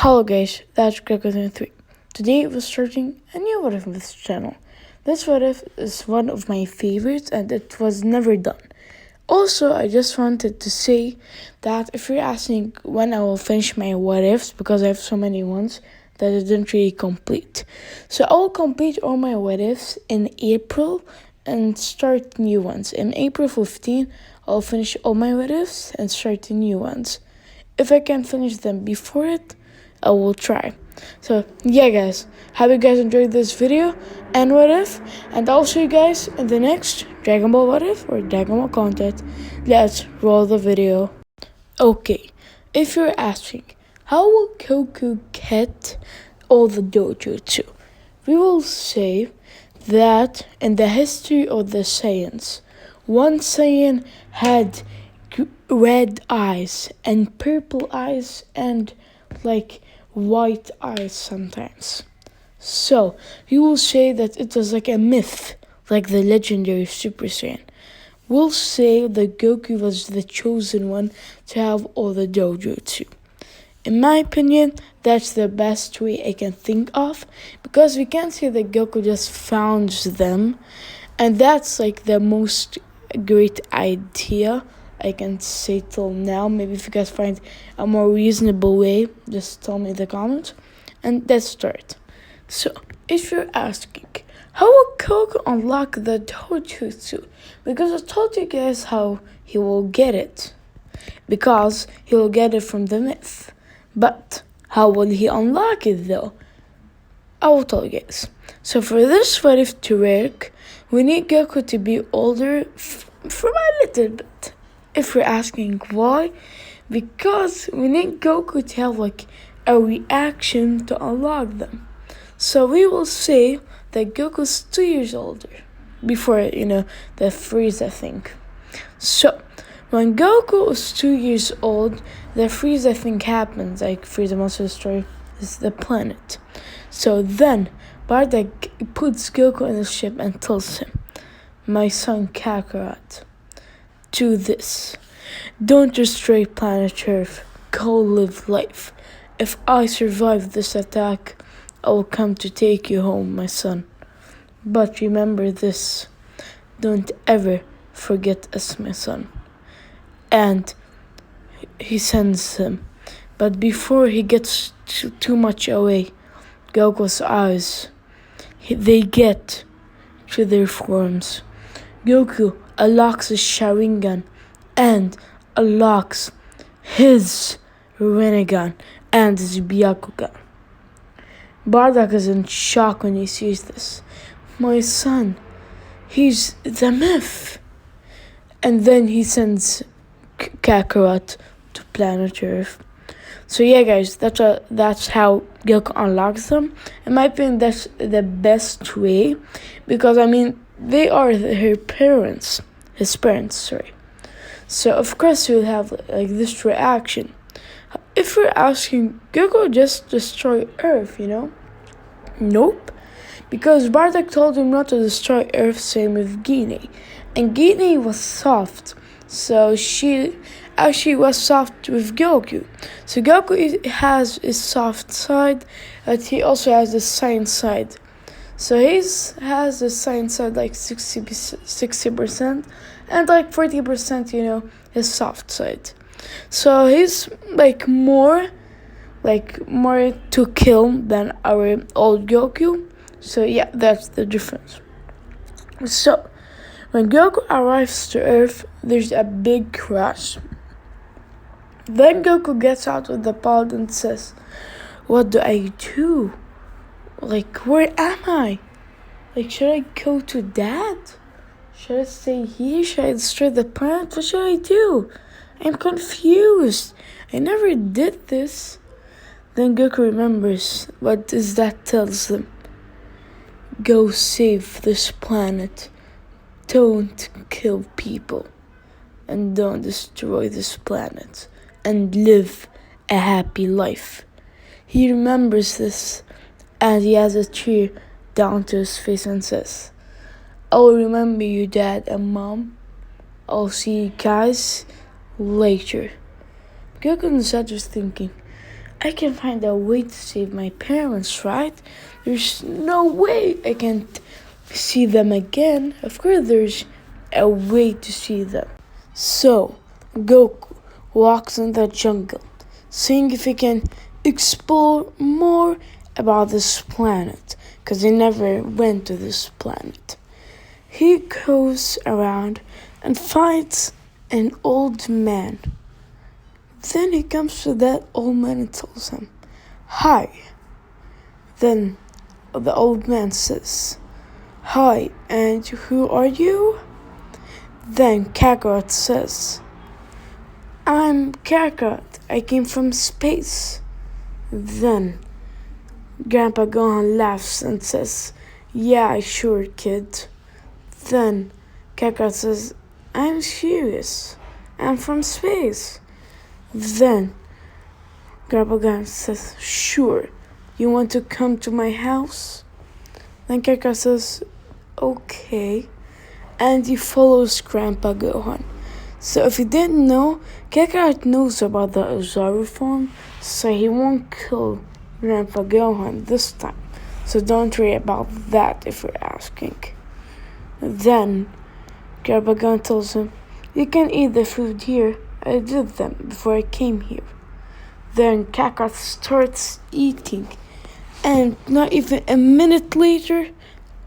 Hello guys, that's Goku 3. Today we're starting a new What If on this channel. This What If is one of my favorites and it was never done. Also, I just wanted to say that if you're asking when I will finish my What Ifs, because I have so many ones that I didn't really complete. So I will complete all my What Ifs in April and start new ones. In April 15, I'll finish all my What Ifs and start the new ones. If I can finish them before it, I will try. So yeah guys, hope you guys enjoyed this video and What If, and I'll see you guys in the next Dragon Ball What If or Dragon Ball content. Let's roll the video. Okay, if you're asking how will Goku get all the dojutsu, we will say that in the history of the Saiyans, one Saiyan had red eyes and purple eyes and white eyes sometimes. So you will say that it was like a myth, like the legendary Super Saiyan. We'll say that Goku was the chosen one to have all the dojutsu. In my opinion, that's the best way I can think of, because we can't say that Goku just found them, and that's like the most great idea I can say till now. Maybe if you guys find a more reasonable way, just tell me in the comments. And let's start. So, if you're asking, how will Goku unlock the dojutsu? Because I told you guys how he will get it. Because he will get it from the myth. But how will he unlock it though? I will tell you guys. So for this What If to work, we need Goku to be older for a little bit. If you're asking why, because we need Goku to have a reaction to unlock them. So we will say that Goku's 2 years older before, the Frieza thing. So when Goku was 2 years old, the Frieza thing happens, like Frieza Monster Destroyer is the planet. So then Bardock puts Goku in the ship and tells him, "My son Kakarot, do this. Don't destroy planet Earth. Go live life. If I survive this attack, I will come to take you home, my son. But remember this. Don't ever forget us, my son." And he sends him. But before he gets too much away, Goku's eyes, they get to their forms. Goku unlocks his Sharingan and unlocks his Rinnegan and his Byakugan. Bardock is in shock when he sees this. My son, he's the myth. And then he sends Kakarot to planet Earth. So yeah guys, that's how Goku unlocks them. In my opinion, that's the best way, because they are his parents, sorry. So of course you'll have this reaction. If you're asking, Goku just destroy Earth, Nope. Because Bardock told him not to destroy Earth, same with Guinea. And Guinea was soft. So she actually was soft with Goku. So Goku has his soft side, but he also has the Saiyan side. So he has the Saiyan side 60%, and 40%, his soft side. So he's more to kill than our old Goku. So yeah, that's the difference. So when Goku arrives to Earth, there's a big crash. Then Goku gets out of the pod and says, "What do I do? Where am I? Should I go to Dad? Should I stay here? Should I destroy the planet? What should I do? I'm confused. I never did this." Then Goku remembers what his dad tells him. "Go save this planet. Don't kill people. And don't destroy this planet. And live a happy life." He remembers this, and he has a tear down to his face and says, "I'll remember you, Dad and Mom. I'll see you guys later." Goku inside was thinking, I can find a way to save my parents, right? There's no way I can't see them again. Of course, there's a way to see them. So, Goku walks in the jungle, seeing if he can explore more about this planet, because he never went to this planet. He goes around and finds an old man. Then he comes to that old man and tells him, "Hi." Then the old man says, "Hi, and who are you?" Then Kakarot says, "I'm Kakarot. I came from space." Then Grandpa Gohan laughs and says, "Yeah, sure, kid." Then Kakarot says, "I'm serious. I'm from space." Then Grandpa Gohan says, "Sure. You want to come to my house?" Then Kakarot says, "Okay." And he follows Grandpa Gohan. So if you didn't know, Kakarot knows about the Ozaru form, so he won't kill Grandpa Gohan this time. So don't worry about that if you're asking. Then Grandpa Gohan tells him, "You can eat the food here. I did them before I came here." Then Kakarot starts eating, and not even a minute later,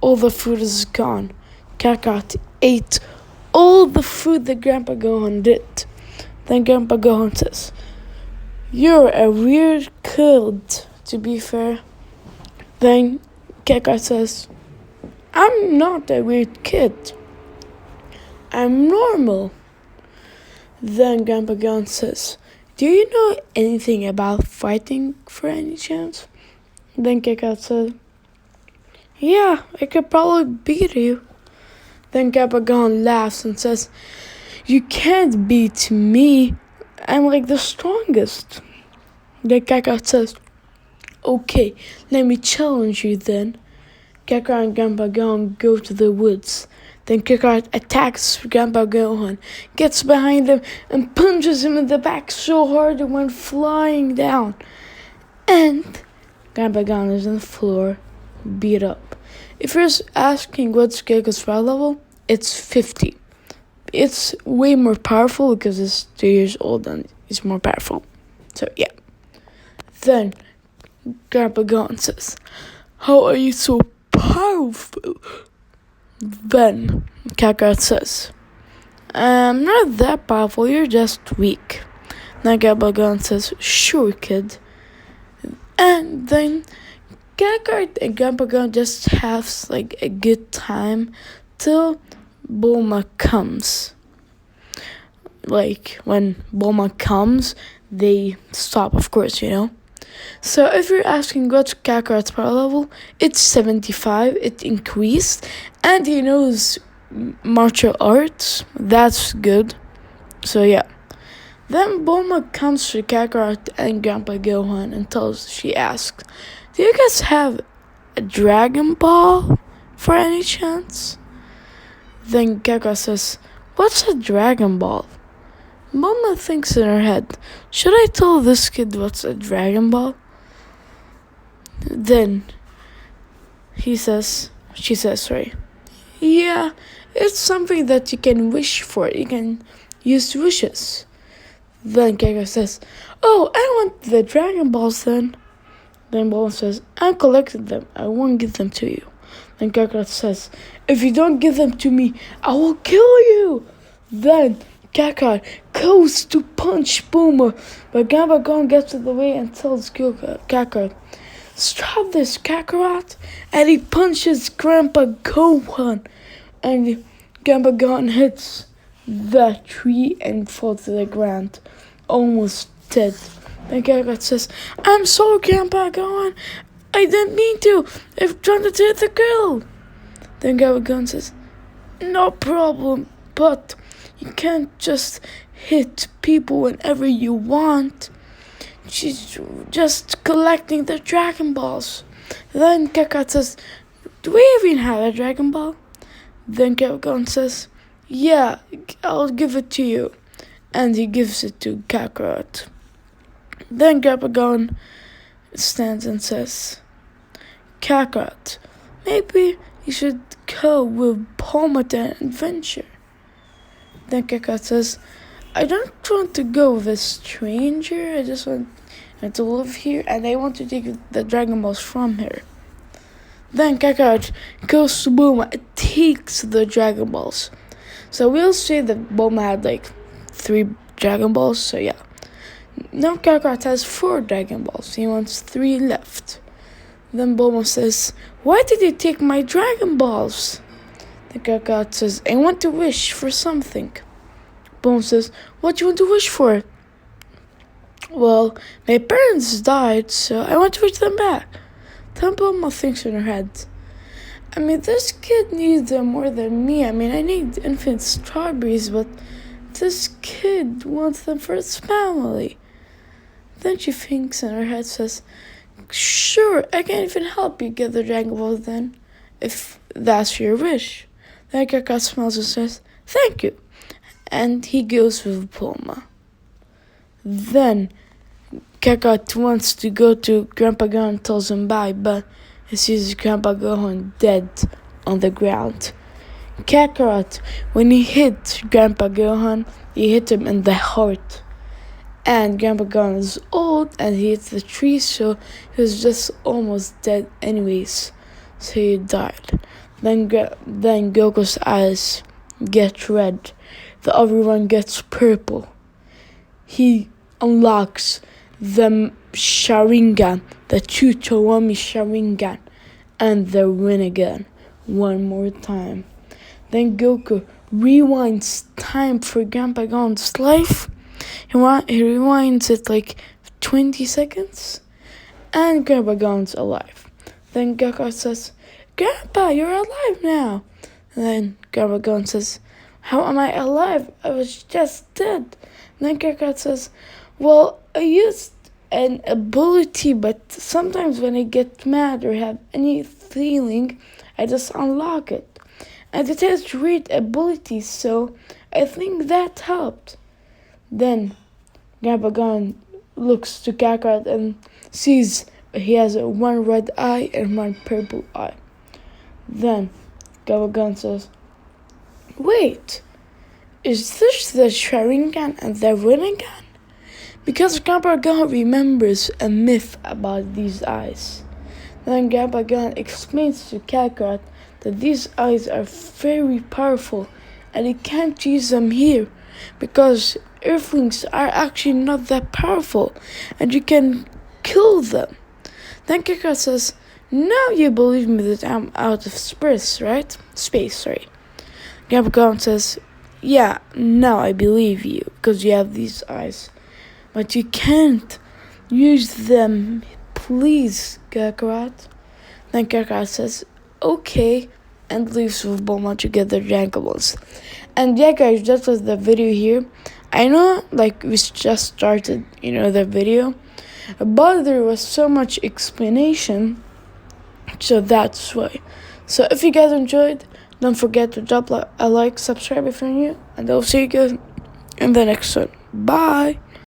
all the food is gone. Kakarot ate all the food that Grandpa Gohan did. Then Grandpa Gohan says, "You're a weird kid, to be fair." Then Kakarot says, "I'm not a weird kid. I'm normal." Then Grandpa Gohan says, "Do you know anything about fighting for any chance?" Then Kakarot said, "Yeah, I could probably beat you." Then Grandpa Gohan laughs and says, "You can't beat me. I'm like the strongest." Then Kakarot says, "Okay, let me challenge you then." Kakarot and Grandpa Gohan go to the woods. Then Kakarot attacks Grandpa Gohan, gets behind him, and punches him in the back so hard it went flying down. And Grandpa Gohan is on the floor, beat up. If you're asking what's Goku's power level, it's 50. It's way more powerful because it's 2 years old and it's more powerful. So yeah. Then Grandpa Gohan says, "How are you so powerful?" Then Kakarot says, "I'm not that powerful, you're just weak." Then Grandpa Gohan says, "Sure, kid." And then Kakarot and Grandpa Gohan just have like a good time till Bulma comes. Like when Bulma comes, they stop, of course, you know. So if you're asking what's Kakarot's power level, it's 75. It increased, and he knows martial arts. That's good. So yeah. Then Bulma comes to Kakarot and Grandpa Gohan and she asks, "Do you guys have a Dragon Ball for any chance?" Then Kakarot says, "What's a Dragon Ball?" Bulma thinks in her head, "Should I tell this kid what's a Dragon Ball?" Then she says, "Yeah, it's something that you can wish for. You can use wishes." Then Kakarot says, "Oh, I want the Dragon Balls then." Then Bulma says, "I collected them. I won't give them to you." Then Kakarot says, "If you don't give them to me, I will kill you." Then Kakarot goes to punch Bulma, but Grandpa Gohan gets in the way and tells Kakarot, "Stop this, Kakarot!" And he punches Grandpa Gohan, and Grandpa Gohan hits the tree and falls to the ground, almost dead. Then Kakarot says, "I'm sorry, Grandpa Gohan. I didn't mean to. I'm trying to hit the girl." Then Grandpa Gohan says, "No problem, but you can't just hit people whenever you want. She's just collecting the Dragon Balls." Then Kakarot says, "Do we even have a Dragon Ball?" Then Gohan says, "Yeah, I'll give it to you." And he gives it to Kakarot. Then Grandpa Gohan stands and says, Kakarot, maybe you should go with Bulma to an adventure. Then Kakarot says, I don't want to go with a stranger, I just want to live here and I want to take the Dragon Balls from her. Then Kakarot goes to Bulma and takes the Dragon Balls. So we'll say that Bulma had like 3 Dragon Balls, so yeah. Now Kakarot has 4 Dragon Balls, he wants 3 left. Then Bulma says, why did you take my Dragon Balls? Then Kakarot says, I want to wish for something. Bulma says, what do you want to wish for? Well, my parents died, so I want to wish them back. Then Bulma thinks in her head, I mean, this kid needs them more than me. I mean, I need infinite strawberries, but this kid wants them for his family. Then she thinks in her head, says, sure, I can even help you get the Dragon Balls then, if that's your wish. Then Kakarot smiles and says, thank you. And he goes with Bulma. Then Kakarot wants to go to Grandpa Gohan and tells him bye, but he sees Grandpa Gohan dead on the ground. Kakarot, when he hit Grandpa Gohan, he hit him in the heart. And Grandpa Gohan is old and he hit the tree, so he was just almost dead anyways. So he died. Then Goku's eyes get red. The other one gets purple. He unlocks the Sharingan, the Chuchowami Sharingan, and the Rinnegan one more time. Then Goku rewinds time for Grandpa Gohan's life. He rewinds it like 20 seconds, and Grandpa Gohan's alive. Then Goku says, Grandpa, you're alive now. And then Grandpa Gohan says, how am I alive? I was just dead. And then Goku says, well, I used an ability, but sometimes when I get mad or have any feeling, I just unlock it. And it has great abilities, so I think that helped. Then Grandpa Gohan looks to Kakarot and sees he has 1 red eye and 1 purple eye. Then Grandpa Gohan says, wait, is this the Sharingan and the Rinnegan? Because Grandpa Gohan remembers a myth about these eyes. Then Grandpa Gohan explains to Kakarot that these eyes are very powerful and he can't use them here because Earthlings are actually not that powerful and you can kill them. Then Kakarot says, now you believe me that I'm out of space, right? Grandpa Gohan says, yeah, now I believe you because you have these eyes. But you can't use them, please, Kakarot. Then Kakarot says, okay, and leaves with Bulma to get the Dragon Balls. And yeah, guys, that was the video here. I know, like, we just started, the video, but there was so much explanation, so that's why. So if you guys enjoyed, don't forget to drop a like, subscribe if you're new, and I'll see you guys in the next one. Bye!